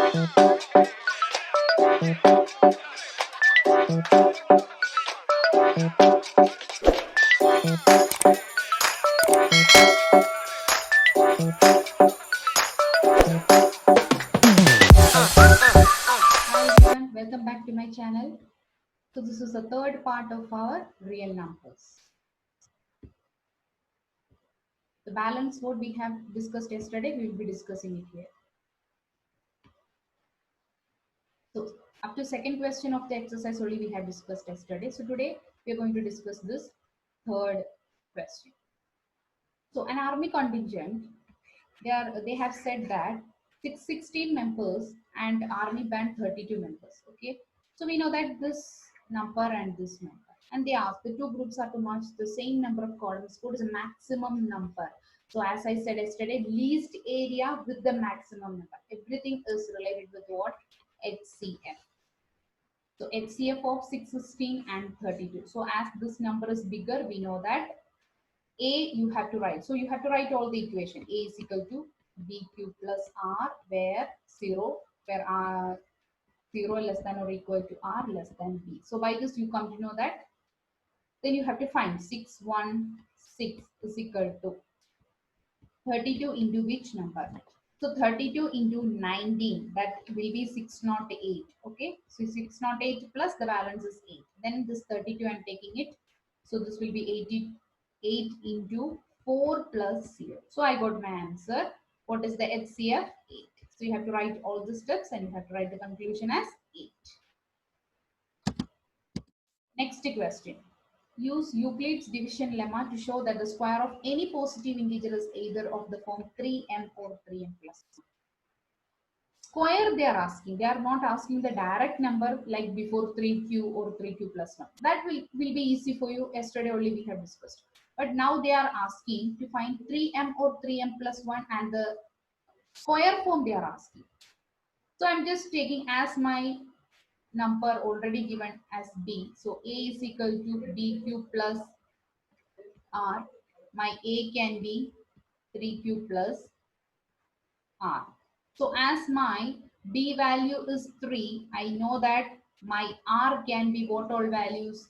everyone, welcome back to my channel. So this is the third part of our real numbers. The balance what we have discussed yesterday, we will be discussing it here. So up to second question of the exercise only we have discussed yesterday. So today we are going to discuss this third question. So an army contingent, they have said that 16 members and army band 32 members. Okay, so we know that this number and this number, and they ask the two groups are to march the same number of columns. What is the maximum number? So as I said yesterday, least area with the maximum number. Everything is related with what? HCF. So HCF of 616 and 32. So as this number is bigger, we know that A you have to write. So you have to write all the equation. A is equal to BQ plus R, where 0 less than or equal to R less than B. So by this you come to know that. Then you have to find 616 is equal to 32 into which number? So 32 into 19, that will be 608. Okay, so 608 plus the balance is 8. Then this 32 I'm taking it. So this will be 88 into 4 plus 0. So I got my answer. What is the HCF? 8. So you have to write all the steps and you have to write the conclusion as 8. Next question. Use Euclid's division lemma to show that the square of any positive integer is either of the form 3m or 3m plus 1. Square they are asking. They are not asking the direct number like before 3q or 3q plus 1. That will be easy for you. Yesterday only we have discussed. But now they are asking to find 3m or 3m plus 1 and the square form they are asking. So I'm just taking as my number already given as b. So a is equal to bq plus r. My a can be 3q plus r. So as my b value is 3, I know that my r can be what all values?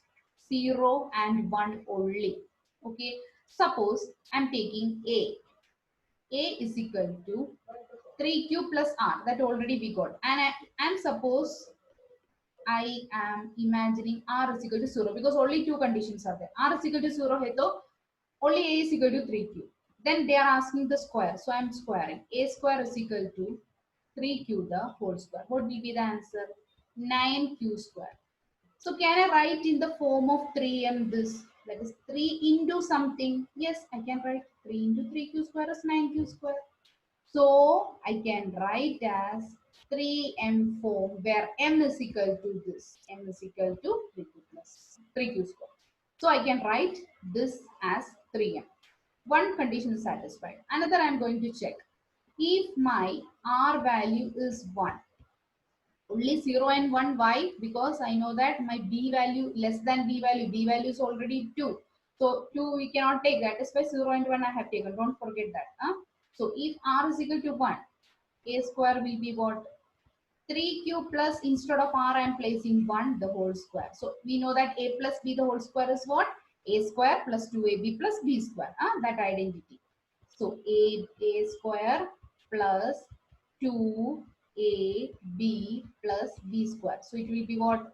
0 and 1 only. Okay. Suppose I'm taking a. A is equal to 3q plus r. That already we got. And I'm suppose I am imagining r is equal to 0 because only two conditions are there. R is equal to 0 hai to only a is equal to 3q. Then they are asking the square. So I am squaring. A square is equal to 3q the whole square. What will be the answer? 9q square. So can I write in the form of 3m this? That is 3 into something. Yes, I can write 3 into 3q square is 9q square. So I can write as 3m form where m is equal to this. M is equal to 3q plus 3q square. So I can write this as 3m. One condition is satisfied. Another I am going to check. If my r value is 1, only 0 and 1, why? Because I know that my b value less than b value is already 2. So 2 we cannot take, that is why 0 and 1 I have taken. Don't forget that. So if r is equal to 1, a square will be what? 3q plus, instead of r I am placing 1 the whole square. So we know that a plus b the whole square is what? A square plus 2ab plus b square. That identity. So a square plus 2ab plus b square. So it will be what?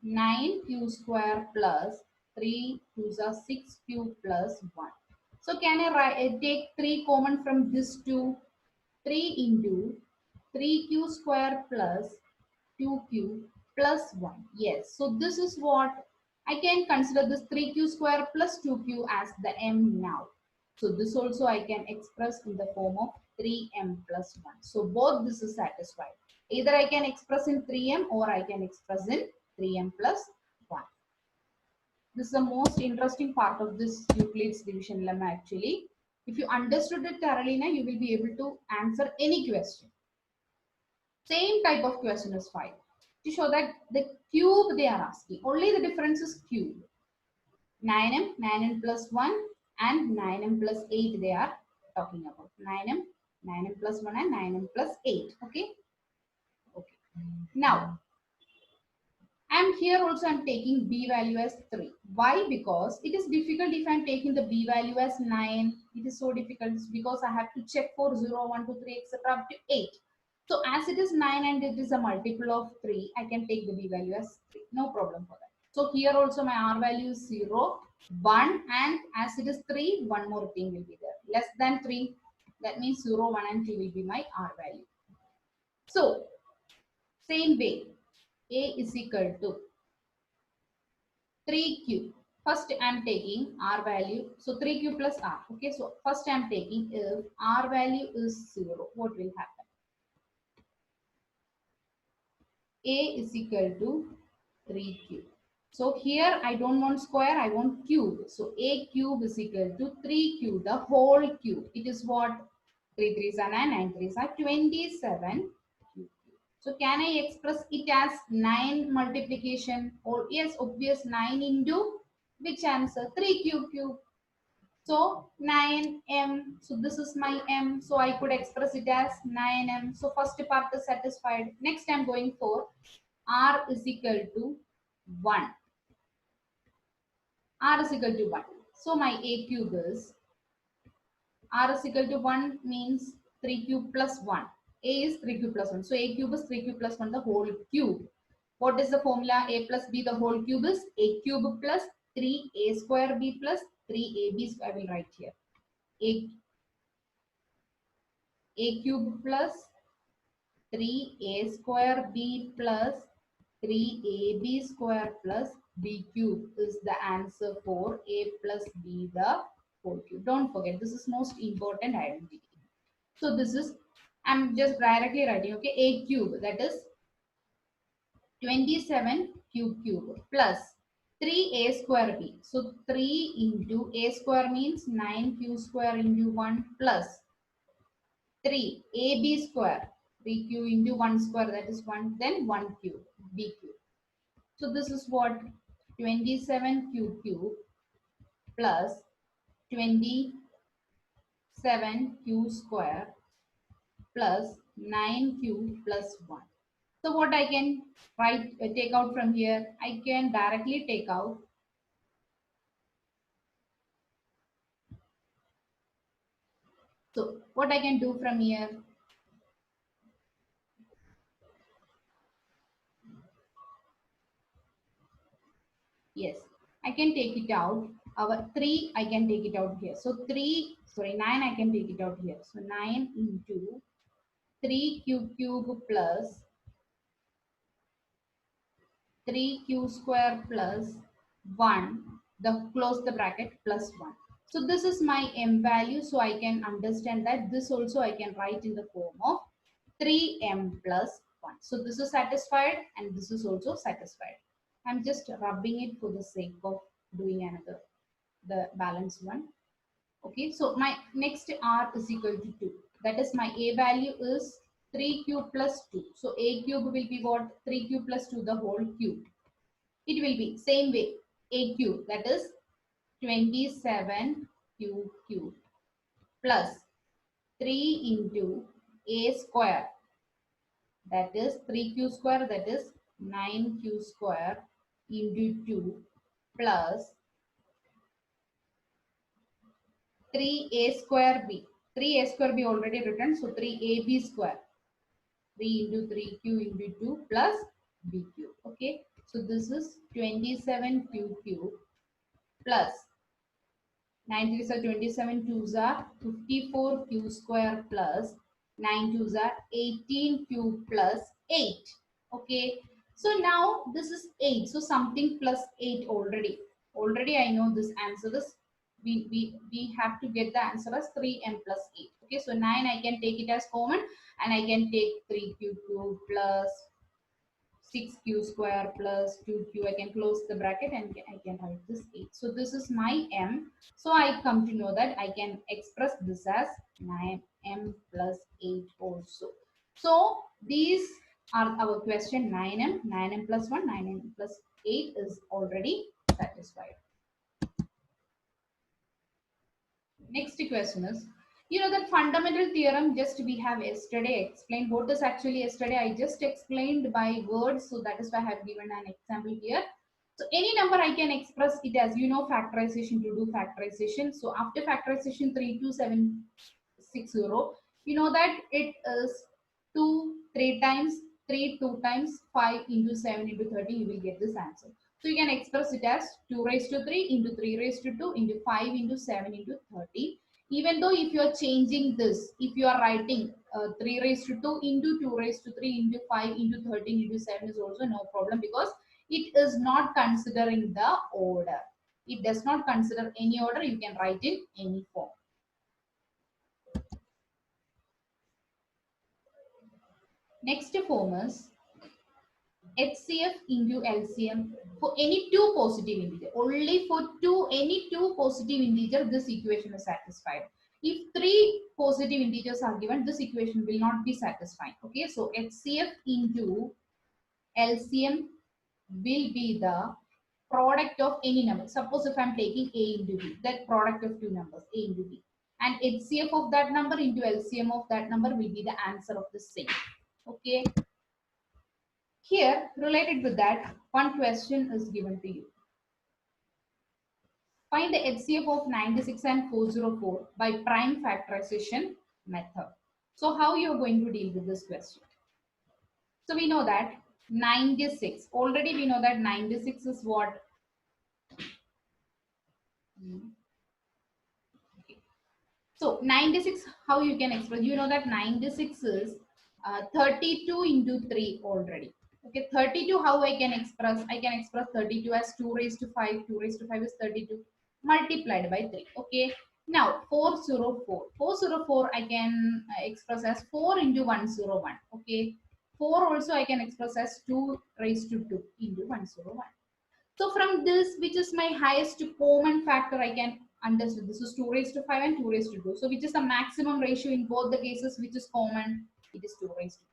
9q square plus 3 2s are 6q plus 1. So can I take 3 common from this 2? 3 into 3q square plus 2q plus 1. Yes, so this is what I can consider this 3q square plus 2q as the m now. So this also I can express in the form of 3m plus 1. So both this is satisfied. Either I can express in 3m or I can express in 3m plus 1. This is the most interesting part of this Euclid's division lemma actually. If you understood it thoroughly now, you will be able to answer any question. Same type of question is fine. To show that the cube they are asking, only the difference is cube. 9m, 9m plus 1 and 9m plus 8 they are talking about. 9m plus 1 and 9m plus 8. Okay. Now, and here also I'm taking b value as 3. Why? Because it is difficult if I'm taking the b value as 9. It is so difficult because I have to check for 0, 1, 2, 3, etc. up to 8. So as it is 9 and it is a multiple of 3, I can take the b value as 3. No problem for that. So here also my r value is 0, 1, and as it is 3, one more thing will be there. Less than 3, that means 0, 1 and 2 will be my r value. So same way, a is equal to 3q. First I'm taking r value. So 3q plus r. Okay, so first I'm taking if r value is 0, what will happen? A is equal to 3q. So here I don't want square, I want cube. So a cube is equal to 3q, the whole cube. It is what? 3 3s are 9, 9 3s are 27 cube. So can I express it as 9 multiplication? Or yes, obvious 9 into which answer? 3 cube cube. So 9m. So this is my m. So I could express it as 9m. So first part is satisfied. Next I'm going for r is equal to 1. R is equal to 1. So my a cube is r is equal to 1 means 3 cube plus 1. A is 3 cube plus 1. So a cube is 3 cube plus 1, the whole cube. What is the formula? A plus b, the whole cube is a cube plus 3a square b plus 3ab square. I will write here. A cube plus 3a square b plus 3ab square plus b cube is the answer for a plus b the whole cube. Don't forget, this is most important identity. So this is, I'm just directly writing, okay, a cube, that is 27 cube plus 3a square b. So 3 into a square means 9q square into 1 plus 3 ab square, 3q into 1 square, that is 1, then 1 cube, b cube. So this is what? 27 cube plus 27q square plus 9q plus 1. So what I can write, take out from here? I can directly take out so what I can do from here? Yes, I can take it out. Our 3, I can take it out here. So 9, I can take it out here. So 9 into 3 cube plus 3q square plus 1, the close the bracket plus 1. So this is my m value. So I can understand that this also I can write in the form of 3m plus 1. So this is satisfied and this is also satisfied. I'm just rubbing it for the sake of doing another, the balance one. Okay, so my next r is equal to 2. That is my a value is 3 cube plus 2. So a cube will be what? 3 cube plus 2, the whole cube. It will be same way, a cube, that is 27 cube plus 3 into a square, that is 3q square, that is 9q square into 2 plus 3a square b. 3a square b already written, so 3ab square. 3 into 3q into 2 plus bq. Okay, so this is 27q cube plus 9 3s are 27, 2s are 54q square plus 9 2s are 18q plus 8. Okay, so now this is 8. So something plus 8 already. Already I know this answer is, we have to get the answer as 3m plus 8. Okay, so 9 I can take it as common and I can take 3q cube plus 6q square plus 2q. I can close the bracket and I can write this 8. So this is my m. So I come to know that I can express this as 9m plus 8 also. So these are our question 9m, 9m plus 1, 9m plus 8 is already satisfied. Next question is, You know that fundamental theorem just we have yesterday explained. What is actually yesterday? I just explained by words. So that is why I have given an example here. So any number I can express it as, you know, factorization to do factorization. So after factorization 32760, you know that it is 2 3 times 3 2 times 5 into 7 into 30. You will get this answer. So you can express it as 2 raised to 3 into 3 raised to 2 into 5 into 7 into 30. Even though if you are changing this, if you are writing 3 raised to 2 into 2 raised to 3 into 5 into 13 into 7 is also no problem, because it is not considering the order. It does not consider any order. You can write in any form. Next form is HCF into LCM for any two positive integer. Only for any two positive integer, this equation is satisfied. If three positive integers are given, this equation will not be satisfied. Okay, so HCF into LCM will be the product of any number. Suppose if I'm taking A into B, that product of two numbers, A into B. And HCF of that number into LCM of that number will be the answer of the same. Okay. Here, related with that, one question is given to you. Find the HCF of 96 and 404 by prime factorization method. So how you are going to deal with this question? So we know that 96, already we know that 96 is what? Okay. So 96, how you can express? You know that 96 is 32 into 3 already. Okay, 32, how I can express? I can express 32 as 2 raised to 5. 2 raised to 5 is 32 multiplied by 3. Okay, now 404. 404 I can express as 4 into 101. Okay, 4 also I can express as 2 raised to 2 into 101. So from this, which is my highest common factor, I can understand. This is 2 raised to 5 and 2 raised to 2. So which is the maximum ratio in both the cases, which is common? It is 2 raised to 2.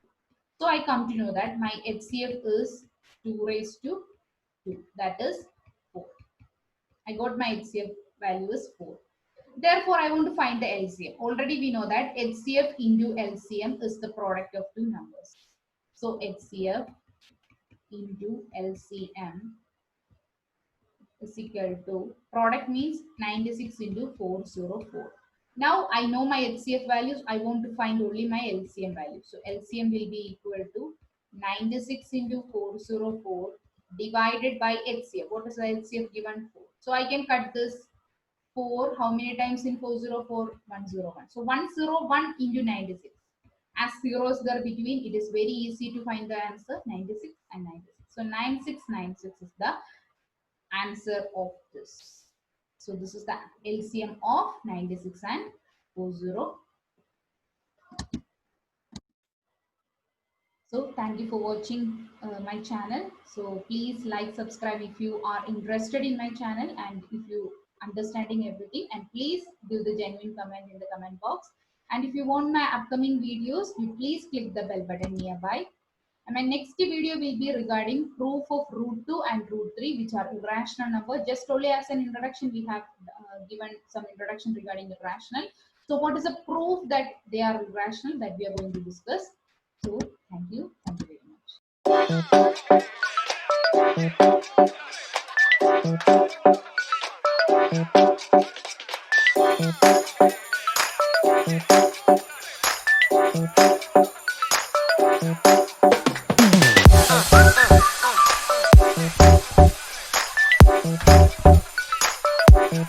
So I come to know that my HCF is 2 raised to 2. That is 4. I got my HCF value is 4. Therefore, I want to find the LCM. Already we know that HCF into LCM is the product of two numbers. So HCF into LCM is equal to, product means 96 into 404. Now I know my HCF values. I want to find only my LCM value. So LCM will be equal to 96 into 404 divided by HCF. What is the HCF given? 4. So I can cut this 4. How many times in 404? 101. So 101 into 96. As zeros there between, it is very easy to find the answer. 96 and 96. So 9696 is the answer of this. So this is the LCM of 96 and 40. So thank you for watching my channel. So please like, subscribe if you are interested in my channel and if you understanding everything, and please give the genuine comment in the comment box. And if you want my upcoming videos, you please click the bell button nearby. And my next video will be regarding proof of root 2 and root 3, which are irrational numbers. Just only as an introduction, we have given some introduction regarding irrational. So what is the proof that they are irrational, that we are going to discuss. So thank you. Thank you very much.